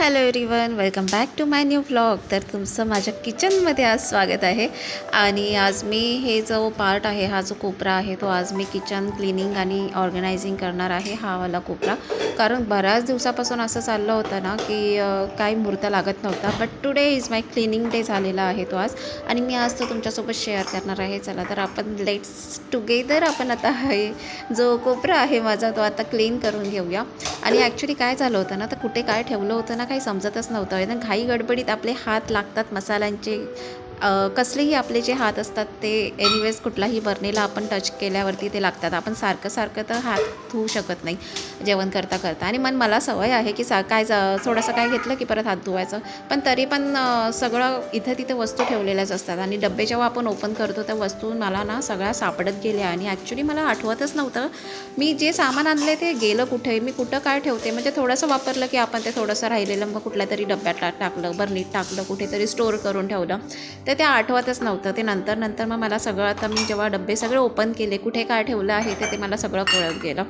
Hello everyone, welcome back to my new vlog. तर तुमचं माझ्या किचनमध्ये आज स्वागत आहे. आणि आज मी हे जो पार्ट आहे, हा जो कोपरा आहे, तो आज मी किचन क्लिनिंग आणि ऑर्गनायझिंग करणार आहे. हा वाला कोपरा, कारण बऱ्याच दिवसापासून असं चाललं होतं ना की काही मुहूर्त लागत नव्हता. But today is my cleaning day झालेला आहे तो आज, आणि मी आज तो तुमच्यासोबत शेअर करणार आहे. चला तर आपण लेट्स टुगेदर आपण आता हे जो कोपरा आहे माझा, तो आता क्लीन करून घेऊया. आणि ॲक्च्युली काय झालं होतं ना, तर कुठे काय ठेवलं होतं ना काही समजतच नव्हतं. एकदम घाई गडबडीत आपले हात लागतात मसाल्यांचे. कसलेही आपले जे हात असतात ते एनिवेज कुठलाही बर्नीला आपण टच केल्यावरती ते लागतात. आपण सारखं सारखं तर हात धुवू शकत नाही जेवण करता करता. आणि मला सवय आहे की थोडंसं काय घेतलं की परत हात धुवायचं. पण तरी पण सगळं इथं तिथं वस्तू ठेवलेल्याच असतात. आणि डबे जेव्हा आपण ओपन करतो त्या वस्तू मला ना सगळ्या सापडत गेल्या. आणि ॲक्च्युली मला आठवतच नव्हतं मी जे सामान आणले ते गेलं कुठे, मी कुठं काय ठेवते. म्हणजे थोडंसं वापरलं की आपण ते थोडंसं राहिलेलं मग कुठल्या तरी डब्यात टाकलं, बर्नीत टाकलं, कुठेतरी स्टोअर करून ठेवलं. तर ते आठवतच नव्हतं. ते नंतर मग मला सगळं, आता मी जेव्हा डबे सगळे ओपन केले, कुठे काय ठेवलं आहे ते मला सगळं कळत गेलं.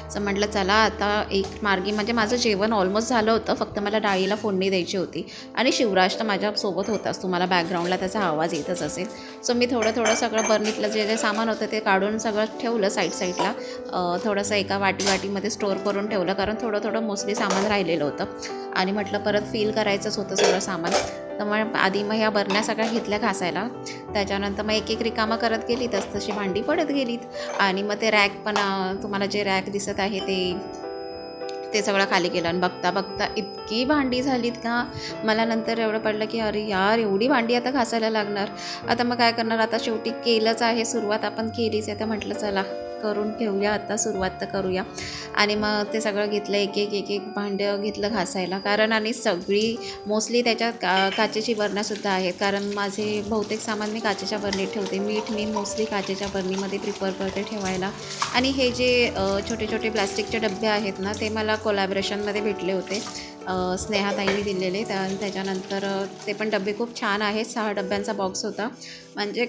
असं म्हटलं चला आता एक मार्गी, म्हणजे माझं जेवण ऑलमोस्ट झालं होतं, फक्त मला डाळीला फोडणी द्यायची होती. आणि शिवराज तर माझ्यासोबत होताच, तुम्हाला बॅकग्राऊंडला त्याचा आवाज येतच असेल. सो मी थोडं सगळं बर्नीतलं जे जे सामान होतं ते काढून सगळं ठेवलं साईडला. थोडंसं एका वाटीमध्ये स्टोअर करून ठेवलं, कारण थोडं मोस्टली सामान राहिलेलं होतं. आणि म्हटलं परत फील करायचंच होतं सगळं सामान. तर मग आधी मग ह्या बरण्या सगळ्या घेतल्या घासायला. त्याच्यानंतर मग एक रिकामा करत गेली, तशी भांडी पडत गेलीत. आणि मग ते रॅक पण, तुम्हाला जे रॅक दिसत आहे ते सगळं खाली केलं. आणि बघता इतकी भांडी झालीत का, मला नंतर एवढं पडलं की अरे यार, एवढी भांडी आता घासायला लागणार. आता मग काय करणार, आता शेवटी केलंच आहे, सुरुवात आपण केलीच आहे. तर म्हटलं चला करून ठेवूया, आता सुरुवात तर करूया. आणि मग ते सगळं घेतलं, एक भांडं घेतलं घासायला. कारण आणि सगळी मोस्टली त्याच्यात काचेची बर्नंसुद्धा आहेत, कारण माझे बहुतेक सामान मी काचेच्या बर्नीत ठेवते. मीठ मी मोस्टली काचेच्या बर्नीमध्ये प्रिफर करते ठेवायला. आणि हे जे छोटे प्लॅस्टिकचे डबे आहेत ना, ते मला कोलॅबरेशनमध्ये भेटले होते, स्नेहाताईंनी दिलेले. त्याच्यानंतर ते पण डबे खूप छान आहेत. 6 डब्यांचा बॉक्स होता. म्हणजे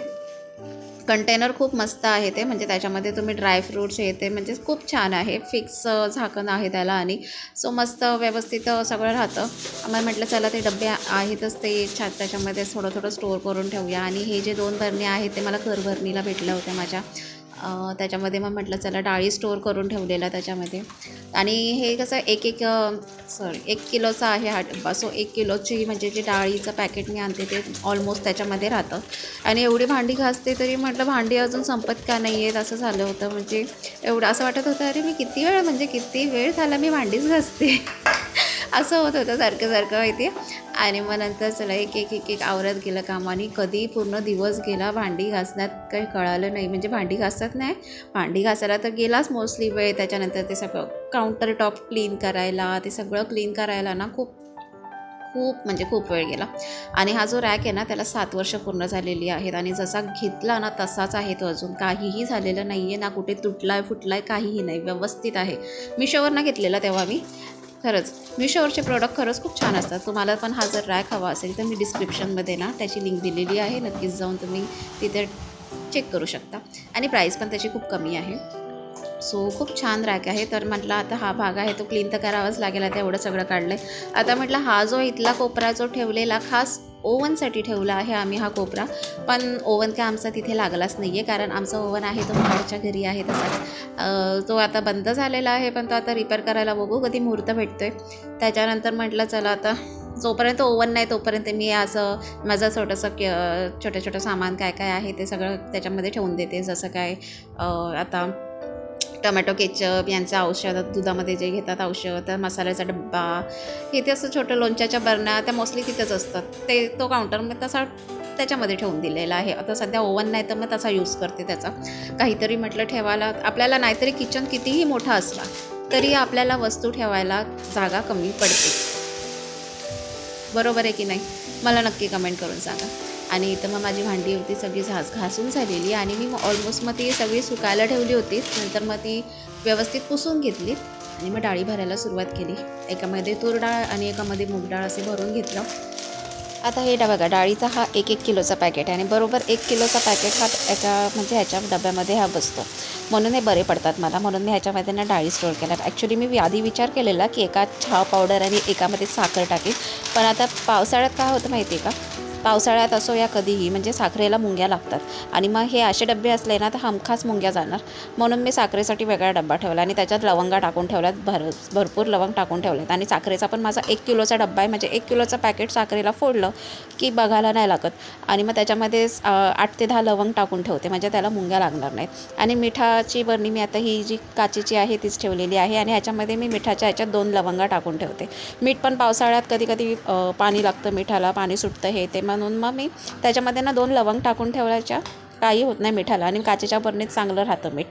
कंटेनर खूप मस्त आहे ते, म्हणजे त्याच्यामध्ये तुम्ही ड्रायफ्रूट्स येते, म्हणजे खूप छान आहे. फिक्स झाकण आहे त्याला. आणि सो मस्त व्यवस्थित सगळं राहतं. मग म्हटलं चला ते डबे आहेतच ते छान, त्याच्यामध्ये थोडं स्टोअर करून ठेवूया. आणि हे जे 2 बरण्या आहेत ते मला घरभरणीला भेटल्या होत्या माझ्या. त्याच्यामध्ये मग म्हटलं चला डाळी स्टोअर करून ठेवलेला त्याच्यामध्ये. आणि हे कसं 1 किलोचा आहे हा डब्बा. सो 1 किलोची म्हणजे जे डाळीचं पॅकेट मी आणते ते ऑलमोस्ट त्याच्यामध्ये राहतं. आणि एवढी भांडी घासते तरी म्हटलं भांडी अजून संपत का नाही आहेत असं झालं होतं. म्हणजे एवढं असं वाटत होतं अरे मी किती वेळ झाला मी भांडीच घासते असं होत होतं सारखं माहिती आहे. आणि मग नंतर चला एक आवरत गेलं कामाने. कधी पूर्ण दिवस गेला भांडी घासण्यात काही कळालं नाही. म्हणजे भांडी घासायला तर गेलाच मोस्टली वेळ. त्याच्यानंतर ते सगळं काउंटर टॉप क्लीन करायला, ते सगळं क्लीन करायला ना खूप खूप वेळ गेला. आणि हा जो रॅक आहे ना, त्याला 7 वर्ष पूर्ण झालेली आहेत. आणि जसा घेतला ना तसाच आहे तो, अजून काहीही झालेलं नाही आहे ना, कुठे फुटलाय काहीही नाही, व्यवस्थित आहे. मिशोवरनं घेतलेला तेव्हा मी. खरंच मिशोवरचे प्रोडक्ट खरंच खूप छान असतात. तुम्हाला पण हा जर रॅक हवा असेल तर मी डिस्क्रिप्शनमध्ये ना त्याची लिंक दिलेली आहे, नक्कीच जाऊन तुम्ही तिथे चेक करू शकता. आणि प्राईस पण त्याची खूप कमी आहे. सो खूप छान रॅक आहे. तर म्हटलं आता हा भाग आहे तो क्लीन तर करावाच लागेल. आता एवढं सगळं काढलं आहे. आता म्हटलं हा जो इथला कोपरा जो ठेवलेला खास ओव्हनसाठी ठेवला आहे आम्ही हा कोपरा. पण ओव्हन काय आमचा तिथे लागलाच नाही आहे, कारण आमचा ओव्हन आहे तो महाडच्या घरी आहे तसाच. तो आता बंद झालेला आहे, पण तो आता रिपेअर करायला बघू कधी मुहूर्त भेटतो आहे. त्याच्यानंतर म्हटलं चला आता जोपर्यंत ओव्हन नाही तोपर्यंत मी असं माझं छोटं सामान काय आहे ते सगळं त्याच्यामध्ये ठेवून देते. जसं काय आता टमॅटो केचप यांचं औषध, दुधामध्ये जे घेतात औषध, तर मसाल्याचा डब्बा, इथे असं छोटं लोणच्याच्या बरण्या त्या मोस्टली तिथंच असतात. तो काउंटर मग तसा त्याच्यामध्ये ठेवून दिलेला आहे. आता सध्या ओव्हन नाही तर मग तसा यूज करते त्याचा. काहीतरी म्हटलं ठेवायला आपल्याला, नाहीतरी किचन कितीही मोठा असला तरी आपल्याला वस्तू ठेवायला जागा कमी पडते. बरोबर आहे की नाही, मला नक्की कमेंट करून सांगा. आणि इथं मग माझी भांडी होती सगळी घासून झालेली. आणि मी ऑलमोस्ट मग ती सगळी सुकायला ठेवली होती. नंतर मग ती व्यवस्थित पुसून घेतली आणि मग डाळी भरायला सुरुवात केली. एकामध्ये तूर डाळ आणि एकामध्ये मूग डाळ असे भरून घेतलं. आता हे बघा, डाळीचा हा 1 किलोचा पॅकेट आहे आणि बरोबर 1 किलोचा पॅकेट हा ह्याच्या डब्यामध्ये हा बसतो. म्हणून हे बरे पडतात मला, म्हणून मी ह्याच्यामध्ये ना डाळी स्टोअर केल्यात. ॲक्च्युली मी आधी विचार केलेला की एकात चहा पावडर आणि एकामध्ये साखर टाकेल, पण आता पावसाळ्यात काय होतं माहिती आहे का, पावसाळ्यात असो या कधीही म्हणजे साखरेला मुंग्या लागतात आणि मग हे असे डबे असले ना तर हमखास मुंग्या जाणार. म्हणून मी साखरेसाठी वेगळा डब्बा ठेवला आणि त्याच्यात लवंगा टाकून ठेवल्यात, भरपूर लवंग टाकून ठेवल्यात. आणि साखरेचा पण माझा 1 किलोचा डब्बा आहे, म्हणजे 1 किलोचं पॅकेट साखरेला फोडलं की बघायला नाही लागत. आणि मग त्याच्यामध्ये 8 ते 10 लवंग टाकून ठेवते, म्हणजे त्याला मुंग्या लागणार नाहीत. आणि मिठाची बरणी मी आता ही जी काचेची आहे तीच ठेवलेली आहे आणि ह्याच्यामध्ये मी मिठाच्या ह्याच्यात 2 लवंगा टाकून ठेवते. मीठ पण पावसाळ्यात कधी कधी पाणी लागतं, मिठाला पाणी सुटतं हे ते, म्हणून मग मी त्याच्यामध्ये ना 2 लवंग टाकून ठेवल्याच्या काही होत नाही मिठाला आणि काचेच्या बरणीत चांगलं राहतं मीठ.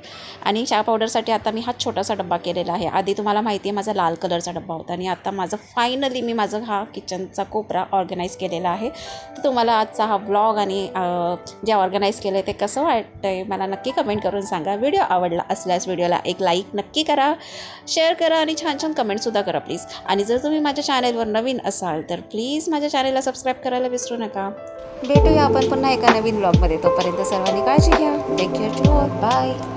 आणि चहा पावडरसाठी आता मी हा छोटासा डब्बा केलेला आहे. आधी तुम्हाला माहिती आहे माझा लाल कलरचा डब्बा होता आणि आता माझं फायनली मी हा किचनचा कोपरा ऑर्गनाईज केलेला आहे. तर तुम्हाला आजचा हा व्लॉग आणि जे ऑर्गनाईज केलं आहे ते कसं वाटतं आहे मला नक्की कमेंट करून सांगा. व्हिडिओ आवडला असल्यास व्हिडिओला एक लाईक नक्की करा, शेअर करा आणि छान छान कमेंटसुद्धा करा प्लीज. आणि जर तुम्ही माझ्या चॅनेलवर नवीन असाल तर प्लीज माझ्या चॅनेलला सबस्क्राईब करायला विसरू नका. भेटूया आपण पुन्हा एका नवीन व्लॉगमध्ये. तोपर्यंत सर्वांनी काळजी घ्या. Take care to all. Bye.